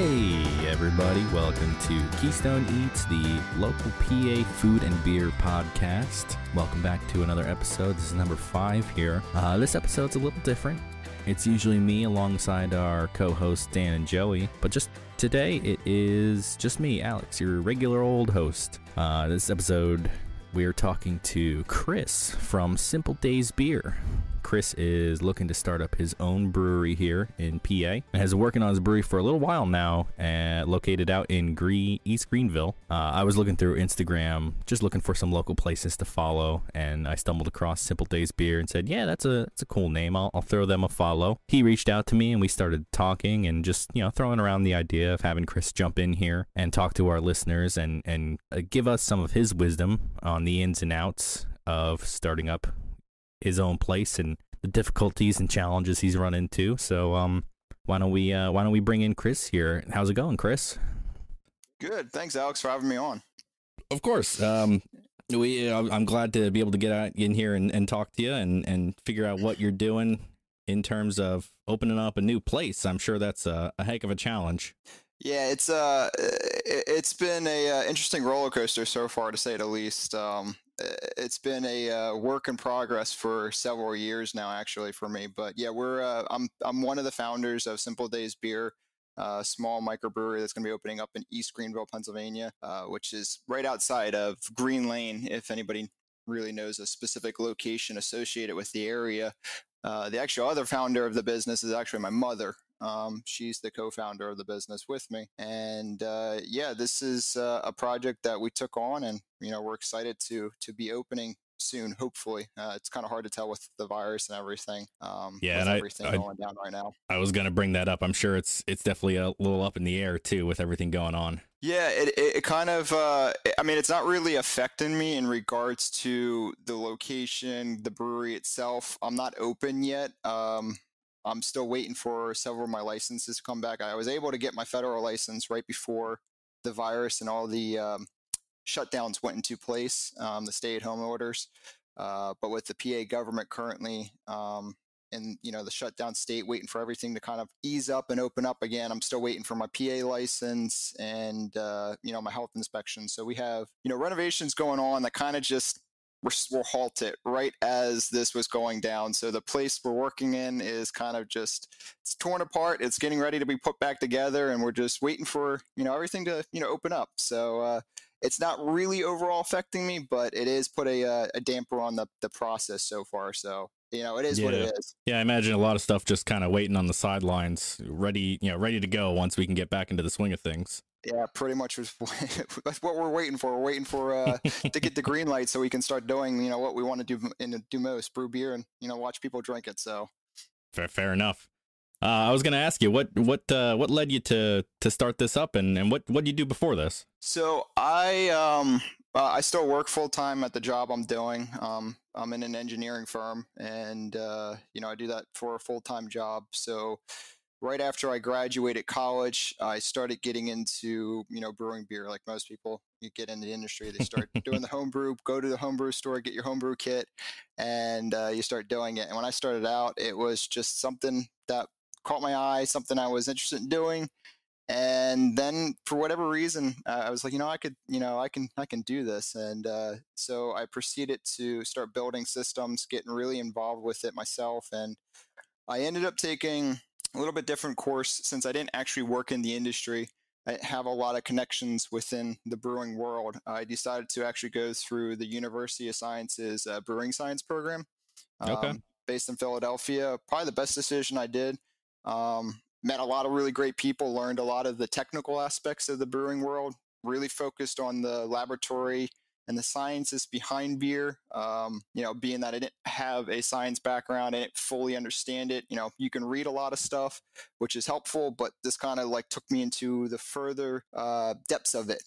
Hey everybody, welcome to Keystone Eats, the local PA food and beer podcast. Welcome back to another episode. This is number 5 here. This episode's a little different. It's usually me alongside our co-hosts Dan and Joey, but just today it is just me, Alex, your regular old host. This episode we're talking to Chris from Simple Days Beer. Chris is looking to start up his own brewery here in PA and has been working on his brewery for a little while now, located out in East Greenville. I was looking through Instagram, just looking for some local places to follow, and I stumbled across Simple Days Beer and said, yeah, that's a cool name. I'll throw them a follow. He reached out to me and we started talking and just, throwing around the idea of having Chris jump in here and talk to our listeners and give us some of his wisdom on the ins and outs of starting up his own place and the difficulties and challenges he's run into. So why don't we bring in Chris here? How's it going, Chris? Good. Thanks, Alex, for having me on. Of course. I'm glad to be able to get out in here and talk to you and figure out what you're doing in terms of opening up a new place. I'm sure that's a heck of a challenge. Yeah, it's been a interesting roller coaster so far, to say the least. It's been a work in progress for several years now, actually, for me. But yeah, I'm one of the founders of Simple Days Beer, a small microbrewery that's going to be opening up in East Greenville, Pennsylvania, which is right outside of Green Lane, if anybody really knows a specific location associated with the area. The actual other founder of the business is actually my mother. She's the co-founder of the business with me. And this is a project that we took on, and we're excited to be opening soon, hopefully. It's kind of hard to tell with the virus and everything. Everything going down right now. I was going to bring that up. I'm sure it's definitely a little up in the air too with everything going on. Yeah, it kind of, it's not really affecting me in regards to the location, the brewery itself. I'm not open yet. I'm still waiting for several of my licenses to come back. I was able to get my federal license right before the virus and all the shutdowns went into place, the stay-at-home orders. But with the PA government currently in the shutdown state, waiting for everything to kind of ease up and open up again, I'm still waiting for my PA license and my health inspection. So we have renovations going on that kind of just we'll halt it right as this was going down. So the place we're working in is kind of it's torn apart. It's getting ready to be put back together, and we're just waiting for, everything to, open up. So it's not really overall affecting me, but it is put a damper on the process so far. So, it is what it is. Yeah, I imagine a lot of stuff just kind of waiting on the sidelines, ready to go once we can get back into the swing of things. Yeah, pretty much that's what we're waiting for. We're waiting for to get the green light so we can start doing, what we want to do and do most, brew beer and, watch people drink it. So fair enough. I was going to ask you what led you to start this up and what did you do before this? So I still work full time at the job I'm doing. I'm in an engineering firm, and I do that for a full-time job. So right after I graduated college, I started getting into, brewing beer. Like most people, you get in the industry, they start doing the homebrew, go to the homebrew store, get your homebrew kit, and you start doing it. And when I started out, it was just something that caught my eye, something I was interested in doing. And then for whatever reason, I was like, I can do this. And so I proceeded to start building systems, getting really involved with it myself. And I ended up taking a little bit different course since I didn't actually work in the industry. I have a lot of connections within the brewing world. I decided to actually go through the University of Sciences brewing science program, based in Philadelphia. Probably the best decision I did. Met a lot of really great people, learned a lot of the technical aspects of the brewing world, really focused on the laboratory and the sciences behind beer. Being that I didn't have a science background, I didn't fully understand it. You can read a lot of stuff, which is helpful, but this kind of took me into the further depths of it,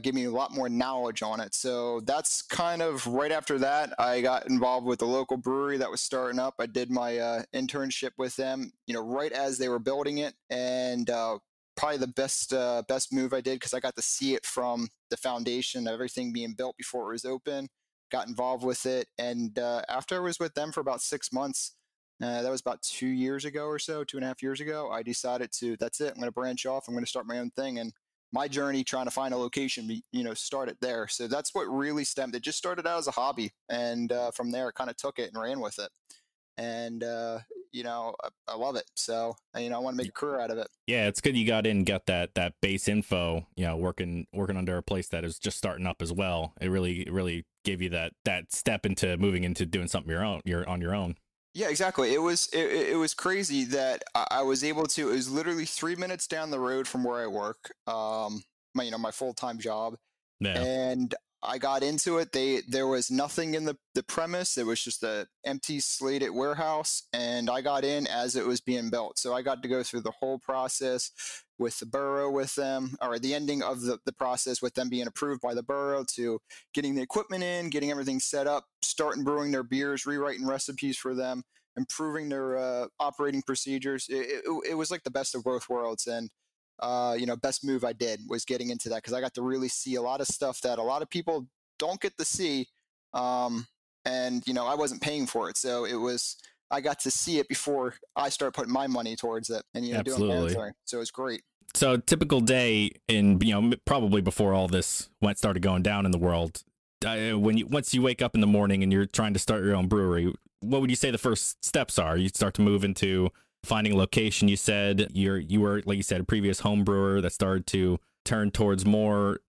gave me a lot more knowledge on it. So that's kind of right after that, I got involved with the local brewery that was starting up. I did my internship with them, right as they were building it. And probably the best move I did, because I got to see it from the foundation, everything being built before it was open, got involved with it. And after I was with them for about 6 months, That was about 2 years ago or so, 2.5 years ago. I decided that's it. I'm going to branch off. I'm going to start my own thing. And my journey trying to find a location, started there. So that's what really stemmed. It just started out as a hobby. And from there, I kind of took it and ran with it. And, I love it. So, I want to make a career out of it. Yeah, it's good you got in, got that base info, working under a place that is just starting up as well. It really gave you that step into moving into doing something you're on your own. Yeah, exactly. It was crazy that I was able to. It was literally 3 minutes down the road from where I work, my full-time job, Yeah. and I got into it. There was nothing in the premise. It was just a empty slated warehouse, and I got in as it was being built. So I got to go through the whole process with the borough with them, or the ending of the process with them being approved by the borough, to getting the equipment in, getting everything set up, starting brewing their beers, rewriting recipes for them, improving their operating procedures. It was like the best of both worlds. And best move I did was getting into that, because I got to really see a lot of stuff that a lot of people don't get to see. And I wasn't paying for it. So I got to see it before I start putting my money towards it, and, doing my own thing. So it's great. So typical day in, probably before all this started going down in the world, once you wake up in the morning and you're trying to start your own brewery, what would you say the first steps are? You start to move into finding a location. You said you were, like you said, a previous home brewer that started to turn towards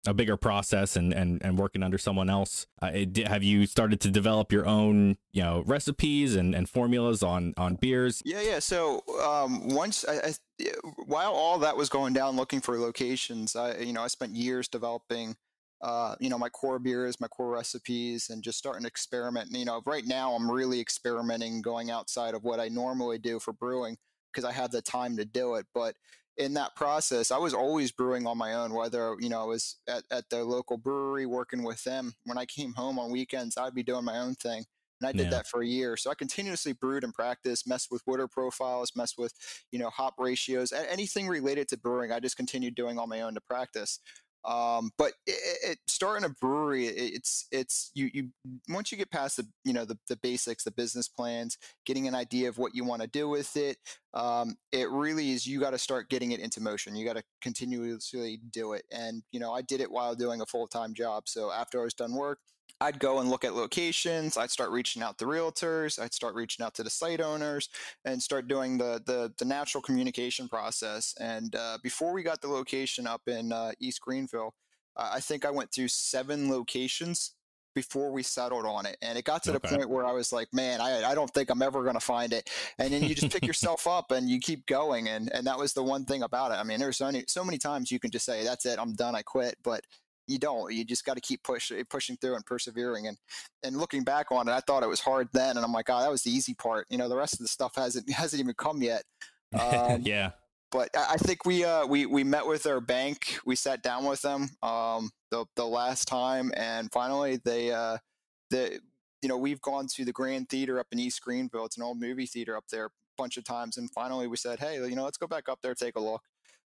a bigger process and working under someone else. Have you started to develop your own, recipes and formulas on beers? Yeah. So once while all that was going down, looking for locations, I spent years developing my core beers, my core recipes, and just starting to experiment. Right now I'm really experimenting, going outside of what I normally do for brewing, because I have the time to do it. But in that process, I was always brewing on my own, whether, I was at the local brewery working with them. When I came home on weekends, I'd be doing my own thing. And I did that for a year. So I continuously brewed and practiced, messed with water profiles, messed with, hop ratios, anything related to brewing. I just continued doing on my own to practice. But starting a brewery, it's you once you get past the basics, the business plans, getting an idea of what you want to do with it, it really is, you got to start getting it into motion. You got to continuously do it. And I did it while doing a full-time job. So after I was done work, I'd go and look at locations. I'd start reaching out to realtors. I'd start reaching out to the site owners, and start doing the natural communication process. And before we got the location up in East Greenville, I think I went through 7 locations before we settled on it. And it got to the point where I was like, man, I don't think I'm ever going to find it. And then you just pick yourself up and you keep going. And that was the one thing about it. I mean, there's so many times you can just say, that's it, I'm done, I quit. But you don't. You just got to keep pushing through and persevering. And looking back on it, I thought it was hard then, and I'm like, oh, that was the easy part. The rest of the stuff hasn't even come yet. Yeah. But I think we met with our bank. We sat down with them the last time, and finally we've gone to the Grand Theater up in East Greenville. It's an old movie theater up there a bunch of times, and finally we said, hey, let's go back up there, take a look.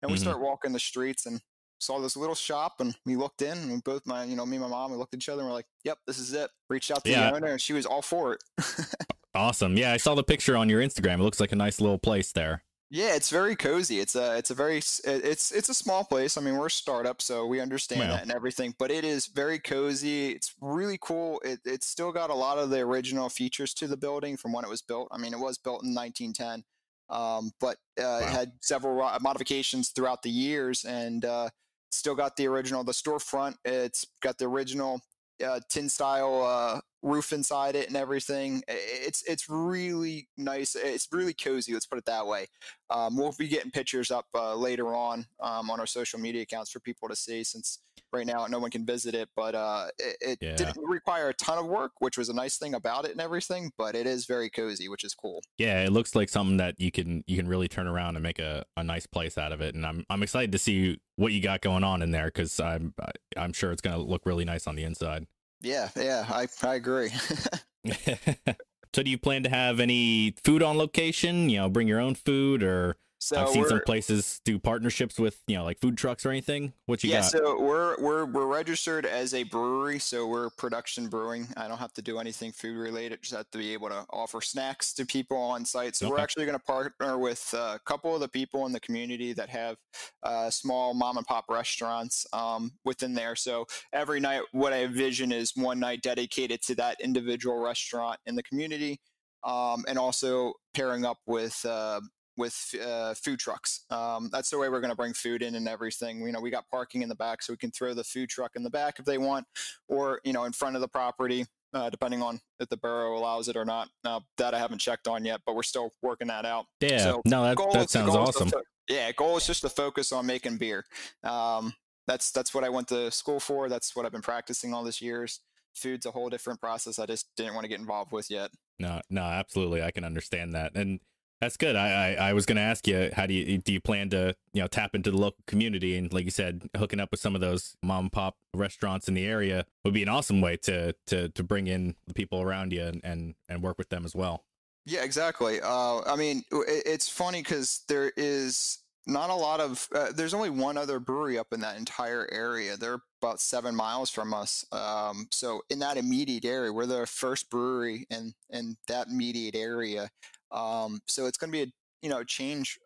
And we start walking the streets and saw this little shop, and we looked in, and we both, me and my mom, we looked at each other and we're like, yep, this is it. Reached out to the owner, and she was all for it. Awesome. Yeah, I saw the picture on your Instagram. It looks like a nice little place there. Yeah, it's very cozy. It's a small place. I mean, we're a startup, so we understand that and everything, but it is very cozy. It's really cool. It's still got a lot of the original features to the building from when it was built. I mean, it was built in 1910, but it had several modifications throughout the years, and still got the storefront. It's got the original tin style roof inside it and everything. It's really nice. It's really cozy. Let's put it that way. We'll be getting pictures up later on our social media accounts for people to see, since right now no one can visit it. But it didn't require a ton of work, which was a nice thing about it and everything. But it is very cozy, which is cool. Yeah, it looks like something that you can really turn around and make a nice place out of it. And I'm excited to see what you got going on in there, because I'm sure it's going to look really nice on the inside. Yeah, I agree. So do you plan to have any food on location? Bring your own food, or I've So seen some places do partnerships with, like food trucks or anything. What you yeah, got? so we're registered as a brewery, so we're production brewing. I don't have to do anything food related; just have to be able to offer snacks to people on site. So we're Okay. actually going to partner with a couple of the people in the community that have small mom and pop restaurants within there. So every night, what I envision is one night dedicated to that individual restaurant in the community, and also pairing up with food trucks. That's the way we're going to bring food in and everything. We got parking in the back, so we can throw the food truck in the back if they want, or in front of the property, depending on if the borough allows it or not. That I haven't checked on yet, but we're still working that out. Yeah. So No, goal that is the sounds goal is awesome. goal is just to focus on making beer. That's what I went to school for. That's what I've been practicing all these years. Food's a whole different process. I just didn't want to get involved with yet. No, no, absolutely. I can understand that. And that's good. I was going to ask you, how do you plan to, tap into the local community? And like you said, hooking up with some of those mom and pop restaurants in the area would be an awesome way to bring in the people around you and work with them as well. Yeah, exactly. I mean, it's funny because there is not a lot of, there's only one other brewery up in that entire area. They're about 7 miles from us. So in that immediate area, we're the first brewery in that immediate area. So it's going to be a change,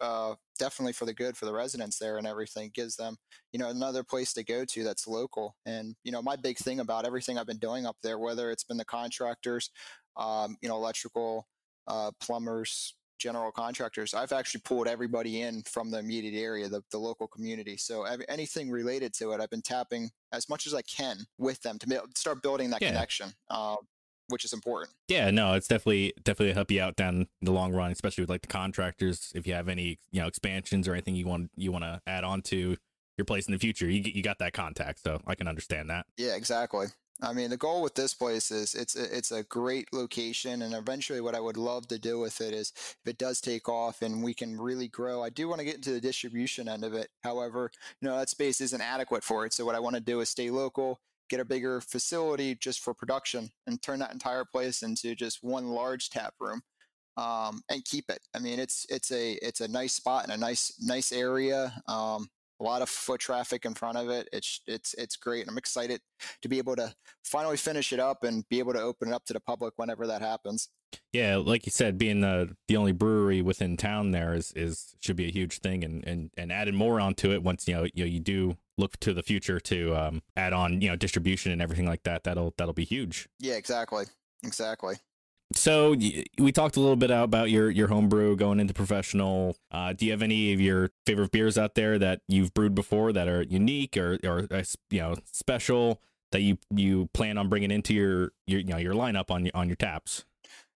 definitely for the good for the residents there and everything. Gives them, another place to go to that's local. And, my big thing about everything I've been doing up there, whether it's been the contractors, electrical, plumbers, general contractors. I've actually pulled everybody in from the immediate area, the local community. So anything related to it, I've been tapping as much as I can with them to start building that Yeah. connection, which is important. Yeah, no, it's definitely help you out down the long run, especially with like the contractors. If you have any, expansions or anything you want to add on to your place in the future, you got that contact, so I can understand that. Yeah, exactly. I mean, the goal with this place is it's a great location, and eventually, what I would love to do with it is if it does take off and we can really grow. I do want to get into the distribution end of it. However, that space isn't adequate for it. So what I want to do is stay local, get a bigger facility just for production, and turn that entire place into just one large tap room, and keep it. I mean, it's a nice spot and a nice area. A lot of foot traffic in front of it. It's great. I'm excited to be able to finally finish it up and be able to open it up to the public whenever that happens. Yeah, like you said, being the only brewery within town there is should be a huge thing, and adding more onto it once you do look to the future to add on distribution and everything like that. That'll be huge. Yeah, exactly. So we talked a little bit about your home brew going into professional. Do you have any of your favorite beers out there that you've brewed before that are unique or special that you plan on bringing into your lineup on your taps?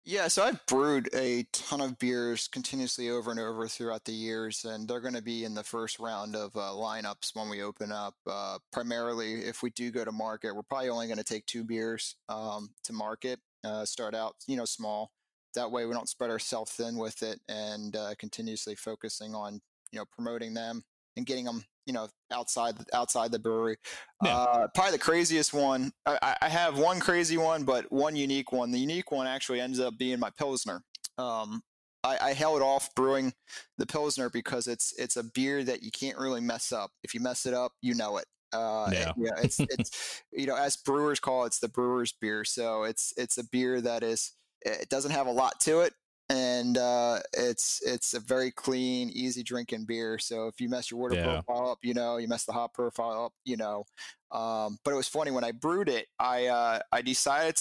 Yeah, so I've brewed a ton of beers continuously over and over throughout the years, and they're going to be in the first round of lineups when we open up. Primarily, if we do go to market, we're probably only going to take 2 beers to market. Start out, small. That way, we don't spread ourselves thin with it, and continuously focusing on, promoting them and getting them, outside the brewery. Yeah. Probably the craziest one. I have one crazy one, but one unique one. The unique one actually ends up being my Pilsner. I held off brewing the Pilsner because it's a beer that you can't really mess up. If you mess it up, you know it. Yeah. It's as brewers call it, it's the brewer's beer. So it's a beer that it doesn't have a lot to it, and it's a very clean, easy drinking beer. So if you mess your water profile up, you mess the hop profile up, but it was funny when I brewed it. I decided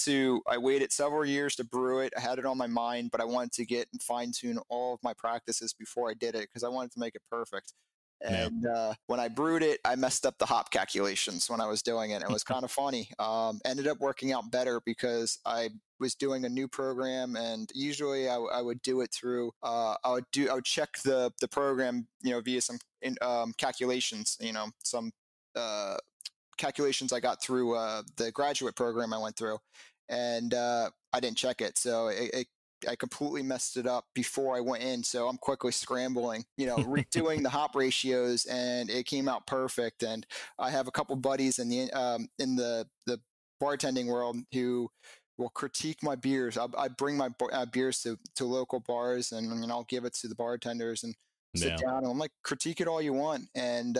I waited several years to brew it. I had it on my mind, but I wanted to get and fine tune all of my practices before I did it because I wanted to make it perfect. And when I brewed it, I messed up the hop calculations when I was doing it. It was kind of funny. Ended up working out better because I was doing a new program, and usually I would do it through. I would check the program, via some calculations. Some calculations I got through the graduate program I went through, and I didn't check it, so I completely messed it up before I went in. So I'm quickly scrambling, redoing the hop ratios, and it came out perfect. And I have a couple buddies in the bartending world who will critique my beers. I bring my beers to local bars, and I'll give it to the bartenders, and sit Yeah. down, and I'm like, critique it all you want. And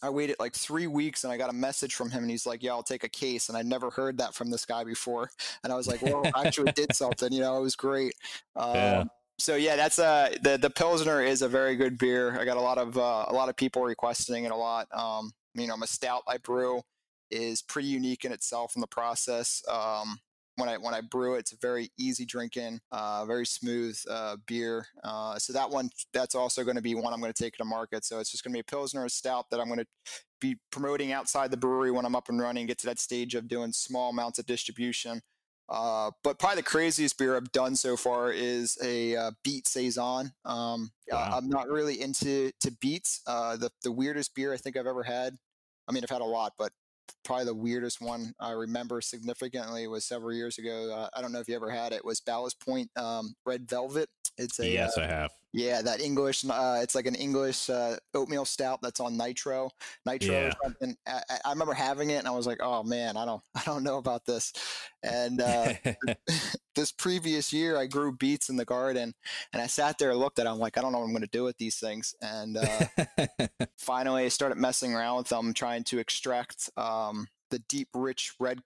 I waited like 3 weeks, and I got a message from him, and he's like, "Yeah, I'll take a case." And I never heard that from this guy before, and I was like, "Well, I actually did something." It was great. Yeah. So yeah, that's the Pilsner is a very good beer. I got a lot of people requesting it a lot. My stout I brew is pretty unique in itself in the process. When I brew it, it's a very easy drinking, very smooth beer. So that's also going to be one I'm going to take to market. So it's just going to be a Pilsner, a stout that I'm going to be promoting outside the brewery when I'm up and running, get to that stage of doing small amounts of distribution. But probably the craziest beer I've done so far is a beet saison. Wow. I'm not really into beets. The weirdest beer I think I've ever had. I mean, I've had a lot, but probably the weirdest one I remember significantly was several years ago. I don't know if you ever had it. Was Ballast Point Red Velvet. It's a Yes, I have. yeah, that English. It's like an English oatmeal stout that's on nitro or Yeah. something. I remember having it, and I was like, "Oh man, I don't know about this." And this previous year, I grew beets in the garden, and I sat there and looked at them like, "I don't know what I'm going to do with these things." And finally, I started messing around with them, trying to extract the deep, rich red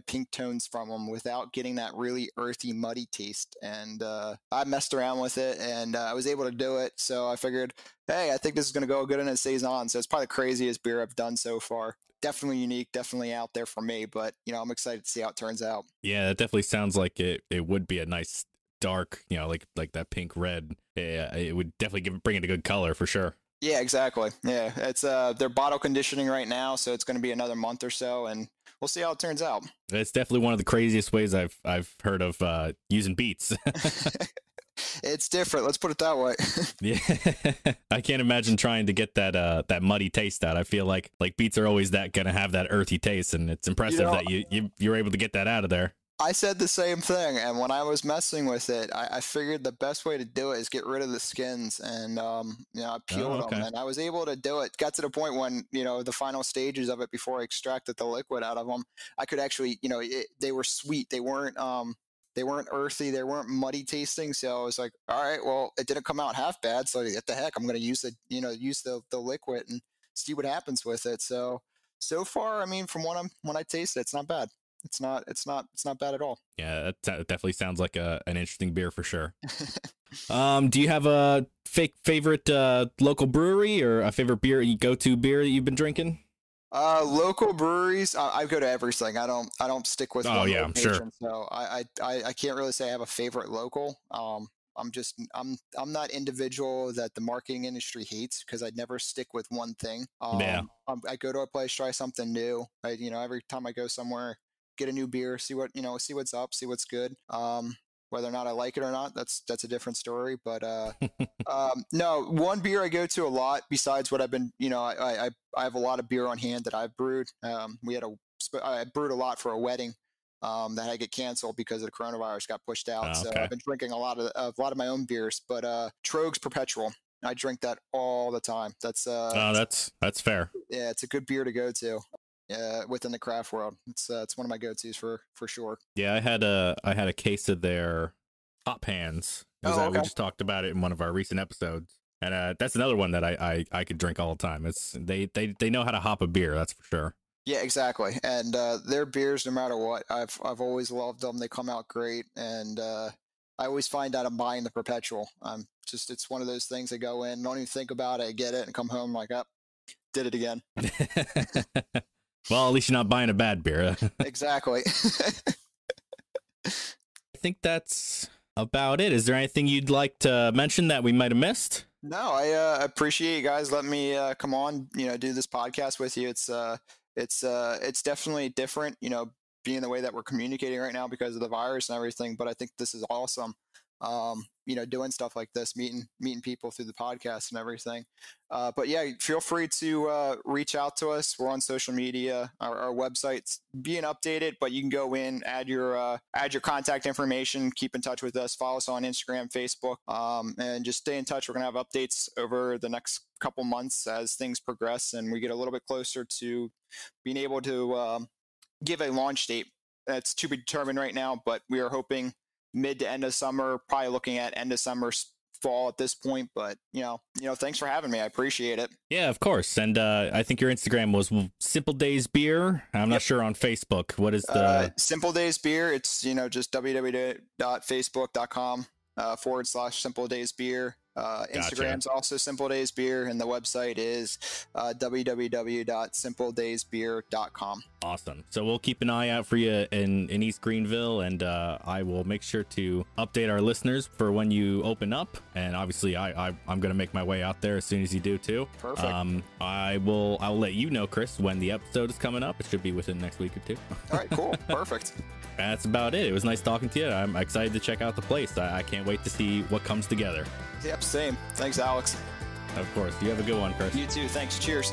pink tones from them without getting that really earthy, muddy taste. And I messed around with it, and I was able to do it. So I figured, hey, I think this is going to go good in a saison. So it's probably the craziest beer I've done so far. Definitely unique, definitely out there for me. But I'm excited to see how it turns out. Yeah, it definitely sounds like it would be a nice dark, like that pink red. Yeah, it would definitely bring it a good color for sure. Yeah, exactly. Yeah, it's they're bottle conditioning right now, so it's going to be another month or so, and we'll see how it turns out. It's definitely one of the craziest ways I've heard of using beets. It's different. Let's put it that way. Yeah, I can't imagine trying to get that muddy taste out. I feel like beets are always gonna have that earthy taste, and it's impressive that you're able to get that out of there. I said the same thing, and when I was messing with it, I figured the best way to do it is get rid of the skins, and I peeled them, and I was able to do it. Got to the point when the final stages of it before I extracted the liquid out of them, I could actually they were sweet. They weren't earthy, they weren't muddy tasting. So I was like, all right, well, it didn't come out half bad. So what the heck, I'm going to use the liquid and see what happens with it. So far, I mean, from when I taste it, it's not bad. It's not bad at all. Yeah, that definitely sounds like an interesting beer for sure. Do you have a favorite local brewery or a favorite go-to beer that you've been drinking? Local breweries, I go to everything. I don't stick with one location, sure. So I can't really say I have a favorite local. I'm not individual that the marketing industry hates because I never stick with one thing. I go to a place, try something new. Every time I go somewhere, get a new beer, see what's up, see what's good. Whether or not I like it or not, that's a different story. But no, one beer I go to a lot besides what I've been, I have a lot of beer on hand that I've brewed. I brewed a lot for a wedding that had to get canceled because of the coronavirus, got pushed out. Okay. So I've been drinking a lot of my own beers. But Troegs Perpetual, I drink that all the time. That's fair. Yeah, it's a good beer to go to. Within the craft world, it's one of my go-tos for sure. Yeah, I had a case of their hop pans. Okay. We just talked about it in one of our recent episodes, and that's another one that I could drink all the time. It's they know how to hop a beer, that's for sure. Yeah, exactly. And their beers, no matter what, I've always loved them. They come out great, and I always find out I'm buying the Perpetual. It's one of those things I go in, don't even think about it, I get it, and come home like, oh, did it again. Well, at least you're not buying a bad beer. Exactly. I think that's about it. Is there anything you'd like to mention that we might have missed? No, I appreciate you guys letting me come on, do this podcast with you. It's definitely different, being the way that we're communicating right now because of the virus and everything. But I think this is awesome. Doing stuff like this, meeting people through the podcast and everything. But yeah, feel free to reach out to us. We're on social media. Our website's being updated, but you can go in, add your contact information, keep in touch with us, follow us on Instagram, Facebook, and just stay in touch. We're gonna have updates over the next couple months as things progress and we get a little bit closer to being able to give a launch date. That's to be determined right now, but we are hoping mid to end of summer, probably looking at end of summer, fall at this point, but thanks for having me. I appreciate it. Yeah, of course. And I think your Instagram was Simple Days Beer. I'm not sure on Facebook. What is the Simple Days Beer? It's just www.facebook.com/Simple Days Beer. Instagram's also Simple Days Beer, and the website is www.simpledaysbeer.com. Awesome. So we'll keep an eye out for you in East Greenville, and I will make sure to update our listeners for when you open up. And obviously, I'm going to make my way out there as soon as you do too. Perfect. I'll let you know, Chris, when the episode is coming up. It should be within the next week or two. All right, cool. Perfect. That's about it. It was nice talking to you. I'm excited to check out the place. I can't wait to see what comes together. Yep, same. Thanks, Alex. Of course. You have a good one, Chris. You too. Thanks. Cheers.